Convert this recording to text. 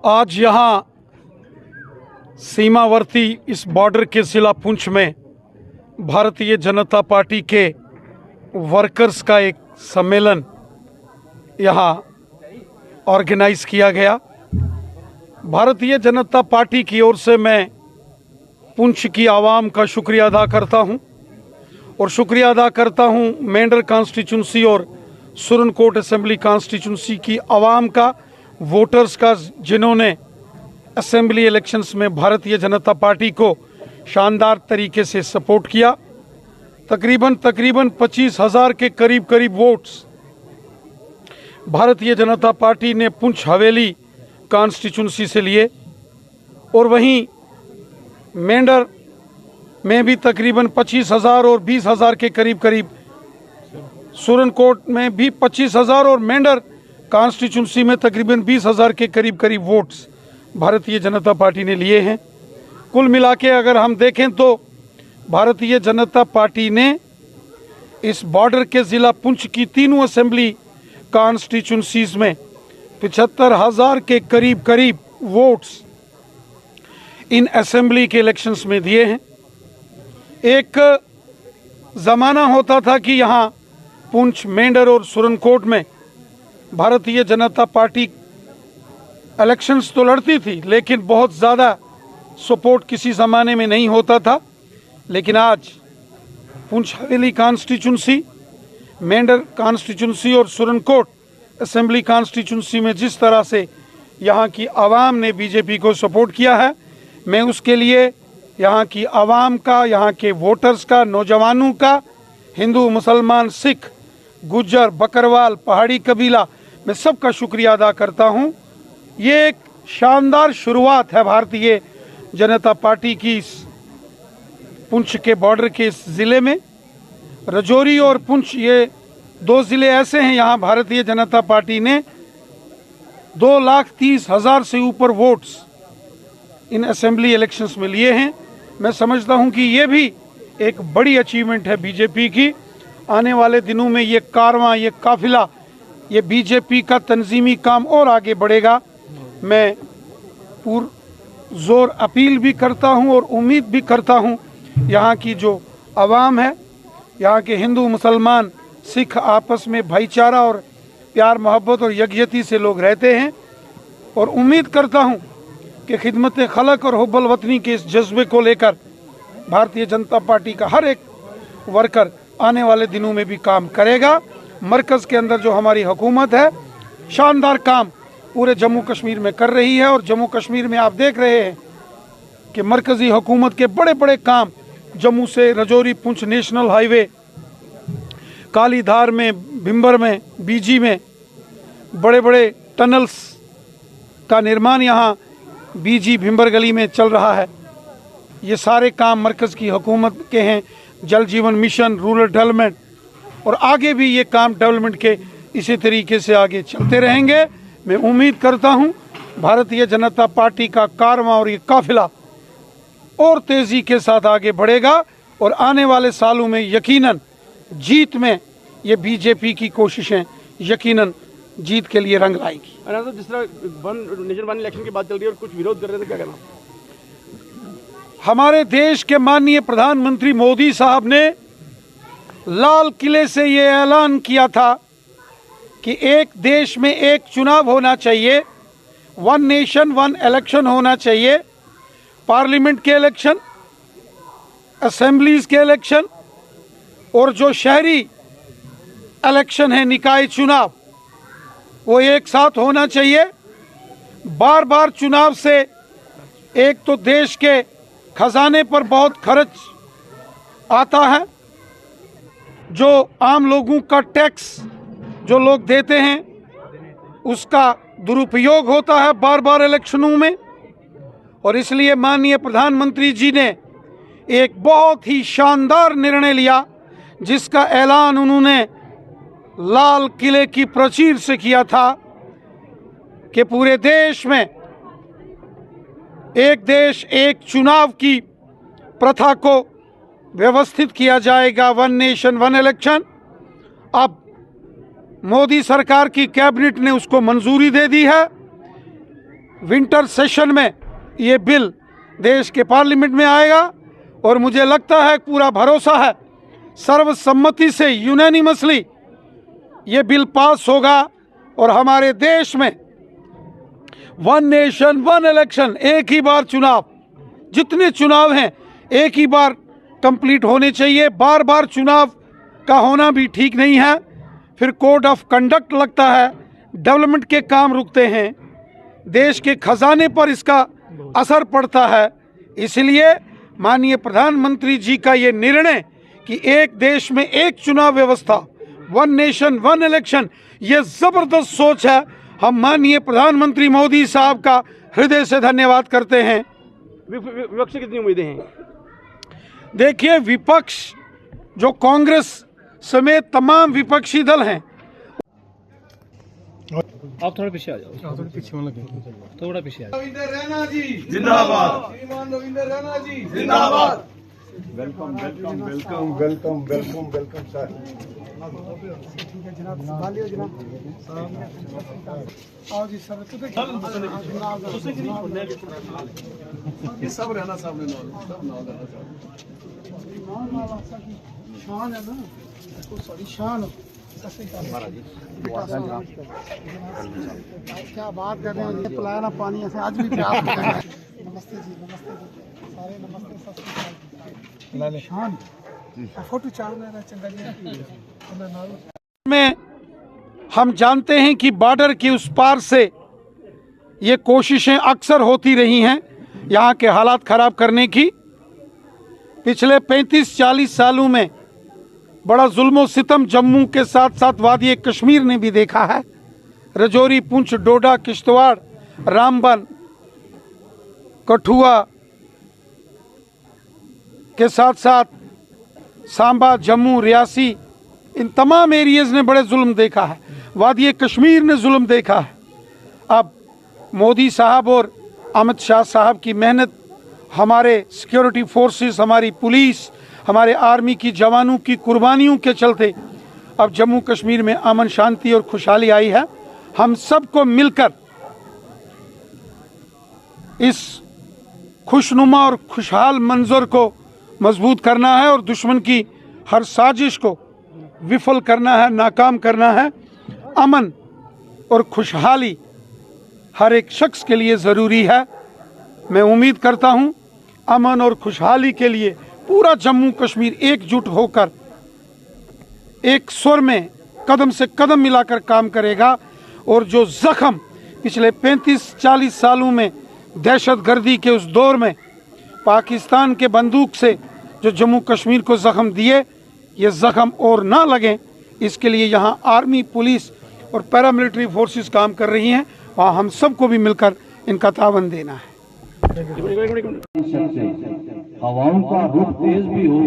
आज यहाँ सीमावर्ती इस बॉर्डर के ज़िला पुंछ में भारतीय जनता पार्टी के वर्कर्स का एक सम्मेलन यहाँ ऑर्गेनाइज किया गया। भारतीय जनता पार्टी की ओर से मैं पुंछ की आवाम का शुक्रिया अदा करता हूँ और शुक्रिया अदा करता हूँ मेंढर कॉन्स्टिट्यूंसी और सुरनकोट असेंबली कॉन्स्टिट्यूंसी की आवाम का, वोटर्स का, जिन्होंने असेंबली इलेक्शंस में भारतीय जनता पार्टी को शानदार तरीके से सपोर्ट किया। तकरीबन 25,000 के करीब वोट्स भारतीय जनता पार्टी ने पुंछ हवेली कॉन्स्टिट्यूंसी से लिए और वहीं मेंढर में भी तकरीबन 25,000 और 20,000 के करीब सुरनकोट में भी 25,000 और मेंढर कॉन्स्टिट्यूंसी में तकरीबन 20,000 के करीब वोट्स भारतीय जनता पार्टी ने लिए हैं। कुल मिला के अगर हम देखें तो भारतीय जनता पार्टी ने इस बॉर्डर के ज़िला पुंछ की तीनों असेंबली कॉन्स्टिट्यूंसीज में 75,000 के करीब वोट्स इन असेंबली के इलेक्शंस में दिए हैं। एक ज़माना होता था कि यहाँ पुंछ, मेंढर और सुरनकोट में भारतीय जनता पार्टी इलेक्शंस तो लड़ती थी, लेकिन बहुत ज़्यादा सपोर्ट किसी ज़माने में नहीं होता था। लेकिन आज पुंछ हवेली कॉन्स्टिट्यूंसी, मेंढर कॉन्स्टिट्यूंसी और सुरनकोट असेंबली कॉन्स्टिट्यूंसी में जिस तरह से यहाँ की आवाम ने बीजेपी को सपोर्ट किया है, मैं उसके लिए यहाँ की आवाम का, यहाँ के वोटर्स का, नौजवानों का, हिंदू, मुसलमान, सिख, गुज्जर, बकरवाल, पहाड़ी कबीला, मैं सबका शुक्रिया अदा करता हूँ। ये एक शानदार शुरुआत है भारतीय जनता पार्टी की इस पुंछ के बॉर्डर के इस ज़िले में। राजौरी और पुंछ ये दो ज़िले ऐसे हैं, यहाँ भारतीय जनता पार्टी ने 2,30,000 से ऊपर वोट्स इन असेंबली इलेक्शंस में लिए हैं। मैं समझता हूँ कि ये भी एक बड़ी अचीवमेंट है बीजेपी की। आने वाले दिनों में ये कारवां, ये काफिला, ये बीजेपी का तंजीमी काम और आगे बढ़ेगा। मैं पुरजोर अपील भी करता हूँ और उम्मीद भी करता हूँ यहाँ की जो आवाम है, यहाँ के हिंदू, मुसलमान, सिख आपस में भाईचारा और प्यार मोहब्बत और यकजहती से लोग रहते हैं और उम्मीद करता हूँ कि खिदमत खलक और हुब्बुल वतनी के इस जज्बे को लेकर भारतीय जनता पार्टी का हर एक वर्कर आने वाले दिनों में भी काम करेगा। मरकज़ के अंदर जो हमारी हुकूमत है शानदार काम पूरे जम्मू कश्मीर में कर रही है और जम्मू कश्मीर में आप देख रहे हैं कि मरकज़ी हुकूमत के बड़े काम जम्मू से राजौरी पुंछ नेशनल हाईवे, कालीधार में, भिंबर में, बीजी में बड़े टनल्स का निर्माण यहाँ बीजी भिंबर गली में चल रहा है। ये सारे काम मरकज़ की हुकूमत के हैं। जल जीवन मिशन, रूरल डेवलपमेंट और आगे भी ये काम डेवलपमेंट के इसी तरीके से आगे चलते रहेंगे। मैं उम्मीद करता हूँ भारतीय जनता पार्टी का कारवां और ये काफिला और तेज़ी के साथ आगे बढ़ेगा और आने वाले सालों में यकीनन जीत में ये बीजेपी की कोशिशें यकीनन जीत के लिए रंग लाएगी। तो जिस तरह वन इलेक्शन की बात चल रही है और कुछ विरोध कर रहे थे, क्या कहना? हमारे देश के माननीय प्रधानमंत्री मोदी साहब ने लाल किले से ये ऐलान किया था कि एक देश में एक चुनाव होना चाहिए, वन नेशन वन इलेक्शन होना चाहिए। पार्लियामेंट के इलेक्शन, असेंबलीज के इलेक्शन और जो शहरी इलेक्शन है, निकाय चुनाव, वो एक साथ होना चाहिए। बार चुनाव से एक तो देश के खजाने पर बहुत खर्च आता है, जो आम लोगों का टैक्स जो लोग देते हैं उसका दुरुपयोग होता है बार इलेक्शनों में। और इसलिए माननीय प्रधानमंत्री जी ने एक बहुत ही शानदार निर्णय लिया, जिसका ऐलान उन्होंने लाल किले की प्राचीर से किया था कि पूरे देश में एक देश एक चुनाव की प्रथा को व्यवस्थित किया जाएगा, वन नेशन वन इलेक्शन। अब मोदी सरकार की कैबिनेट ने उसको मंजूरी दे दी है। विंटर सेशन में ये बिल देश के पार्लियामेंट में आएगा और मुझे लगता है, पूरा भरोसा है, सर्वसम्मति से यूनानिमसली ये बिल पास होगा और हमारे देश में वन नेशन वन इलेक्शन, एक ही बार चुनाव, जितने चुनाव हैं एक ही बार कंप्लीट होने चाहिए। बार बार चुनाव का होना भी ठीक नहीं है, फिर कोड ऑफ कंडक्ट लगता है, डेवलपमेंट के काम रुकते हैं, देश के खजाने पर इसका असर पड़ता है। इसलिए माननीय प्रधानमंत्री जी का ये निर्णय कि एक देश में एक चुनाव व्यवस्था, वन नेशन वन इलेक्शन, ये ज़बरदस्त सोच है। हम माननीय प्रधानमंत्री मोदी साहब का हृदय से धन्यवाद करते हैं। विपक्ष से कितनी उम्मीदें हैं? देखिए, विपक्ष जो कांग्रेस समेत तमाम विपक्षी दल हैं, आप थोड़ा पीछे आ जाओ, थोड़ा पीछे आ जाओ। रविंदर रैना जी जिंदाबाद। श्रीमान रविंदर रैना जी जिंदाबाद। Welcome welcome welcome welcome welcome welcome sir. ये सब रहना सामने शान है ना, सॉरी शान क्या बात कर रहे हैं, ये पिलाया पानी ऐसे आज भी प्यास लग रहा है। नमस्ते जी, नमस्ते जी, सारे नमस्ते, सत श्री अकाल। शान फोटो चाल में चंगा जी में हम जानते हैं कि बॉर्डर के उस पार से ये कोशिशें अक्सर होती रही हैं यहाँ के हालात ख़राब करने की। पिछले 35-40 सालों में बड़ा जुल्म और सितम जम्मू के साथ साथ वादी कश्मीर ने भी देखा है। रजौरी, पुंछ, डोडा, किश्तवाड़, रामबन, कठुआ के साथ साथ सांबा, जम्मू, रियासी, इन तमाम एरियाज़ ने बड़े जुल्म देखा है। वादी कश्मीर ने जुल्म देखा है। अब मोदी साहब और अमित शाह साहब की मेहनत, हमारे सिक्योरिटी फोर्सेस, हमारी पुलिस, हमारे आर्मी की जवानों की कुर्बानियों के चलते अब जम्मू कश्मीर में अमन, शांति और खुशहाली आई है। हम सबको मिलकर इस खुशनुमा और खुशहाल मंजर को मजबूत करना है और दुश्मन की हर साजिश को विफल करना है, नाकाम करना है। अमन और खुशहाली हर एक शख्स के लिए ज़रूरी है। मैं उम्मीद करता हूं अमन और खुशहाली के लिए पूरा जम्मू कश्मीर एकजुट होकर एक सुर में कदम से कदम मिलाकर काम करेगा और जो ज़ख्म पिछले 35-40 सालों में दहशतगर्दी के उस दौर में पाकिस्तान के बंदूक से जो जम्मू कश्मीर को ज़ख्म दिए, ये ज़ख्म और ना लगें, इसके लिए यहाँ आर्मी, पुलिस और पैरामिलिट्री फोर्सेस काम कर रही हैं। वहाँ हम सबको भी मिलकर इनका तावन देना है। हवाओं का रुख तेज भी हो